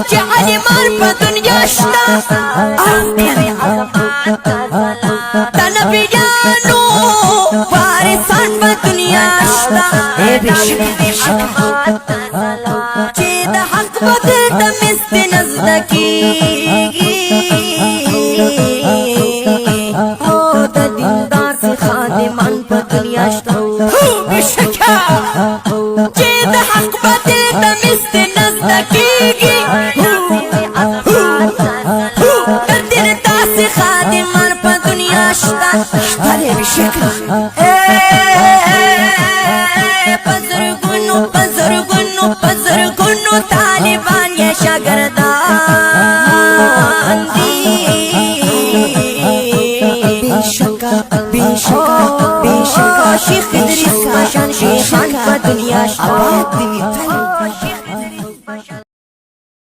چې عالمان په دنیا شته د نبیانو وارثان په دنیا شته چې د حق بدل د مست نزده کېږي او د دیندار خادمان په دنیا شته بشکه چې د حق بدل د مست نزده کېږي خادمان په دنیا شته شته بشکه بزرگونو طالبان یا شاگردان دی بشکه شیخ ادریس کاشان شیخان په دنیا شته